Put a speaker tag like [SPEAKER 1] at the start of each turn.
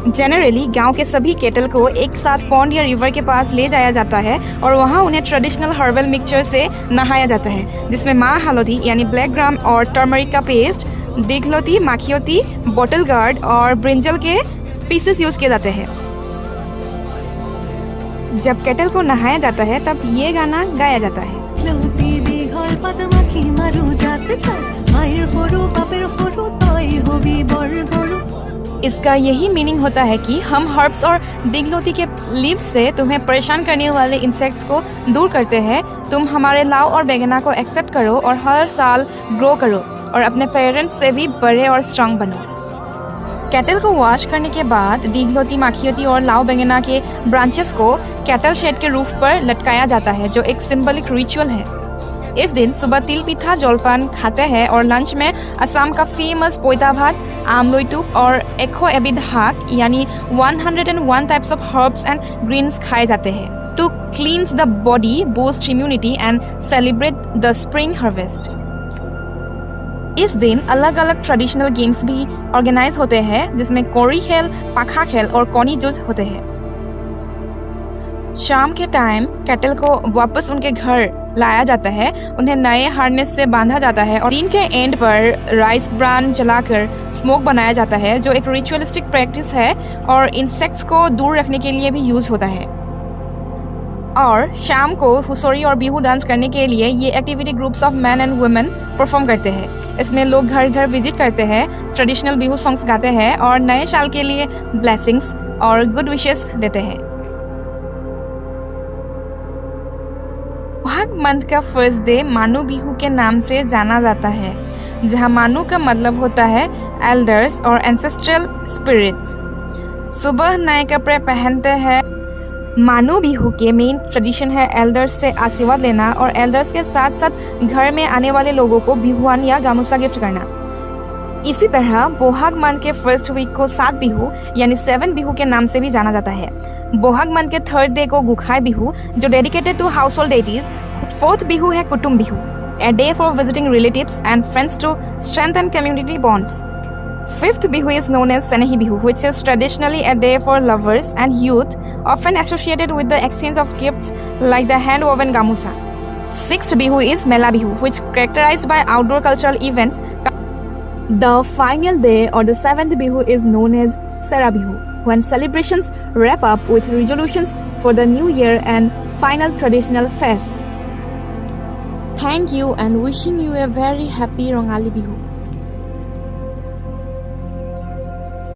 [SPEAKER 1] Generally गांव के सभी केटल को एक साथ पॉन्ड या रिवर के पास ले जाया जाता है और वहां उन्हें ट्रेडिशनल हर्बल मिक्सचर से नहाया जाता है, जिसमें माँ हल्दी यानी ब्लैक ग्राम और टर्मरिक का पेस्ट, दिखलौती, माखियोती, बॉटल गार्ड और ब्रिंजल के पीसेस यूज किए जाते हैं। जब केटल को नहाया जाता है तब ये गाना गाया जाता है। इसका यही मीनिंग होता है कि हम हर्ब्स और दिगलौती के लीव्स से तुम्हें परेशान करने वाले इंसेक्ट्स को दूर करते हैं। तुम हमारे लाव और बेगना को एक्सेप्ट करो और हर साल ग्रो करो और अपने पेरेंट्स से भी बड़े और स्ट्रांग बनो। कैटल को वॉश करने के बाद दिगलौती, माखियोती और लाव बेगना के ब्रांचेस को कैटल शेड के रूफ पर लटकाया जाता है, जो एक सिंबलिक रिचुअल है। इस दिन सुबह तिल पिठा जलपान खाते हैं और लंच में असम का फेमस पोइता भात, आमलईटुप और 101 हाक यानी 101 types of herbs and greens खाए जाते हैं to cleanse the body, boost immunity and celebrate the spring harvest. इस दिन अलग अलग ट्रेडिशनल गेम्स भी ऑर्गेनाइज होते हैं, जिसमें कोरी खेल, पाखा खेल और कोनी जूझ होते हैं। शाम के टाइम कैटल को वापस उनके घर लाया जाता है, उन्हें नए हार्नेस से बांधा जाता है और दिन के एंड पर राइस ब्रान जलाकर स्मोक बनाया जाता है, जो एक रिचुअलिस्टिक प्रैक्टिस है और इंसेक्ट्स को दूर रखने के लिए भी यूज होता है। और शाम को हुसोरी और बिहू डांस करने के लिए ये activity groups of man and women perform करते हैं। इसमें लोग घर घर विजिट करते हैं, ट्रेडिशनल बिहू सॉन्ग्स गाते हैं और नए साल के लिए ब्लेसिंग्स और गुड विशेस देते हैं। बोहाग मंथ का फर्स्ट डे मानू बिहू के नाम से जाना जाता है, जहां मानू का मतलब होता है एल्डर्स और एंसेस्ट्रल स्पिरिट्स। सुबह नए कपड़े पहनते हैं। मानू बिहू के मेन ट्रेडिशन है एल्डर्स से आशीर्वाद लेना और एल्डर्स के साथ साथ घर में आने वाले लोगों को बिहुआन या गामूसा गिफ्ट करना। इसी तरह बोहाग मंथ के फर्स्ट वीक को 7 बिहू यानी 7 बिहू के नाम से भी जाना जाता है। बोहाग मंथ के थर्ड डे को गुखाई बिहू, जो dedicated to household deities. Fourth Bihu है Kutum Bihu, a day for visiting relatives and friends to strengthen community bonds. Fifth bihu is known as Senehi bihu, which is traditionally a day for lovers and youth, often associated with the exchange of gifts like the hand-woven gamusa. Sixth bihu is Mela bihu, which characterized by outdoor cultural events. The final day or the seventh bihu is known as Sera bihu, when celebrations wrap up with resolutions for the new year and final traditional fests. Thank you and wishing you a very happy Rongali Bihu.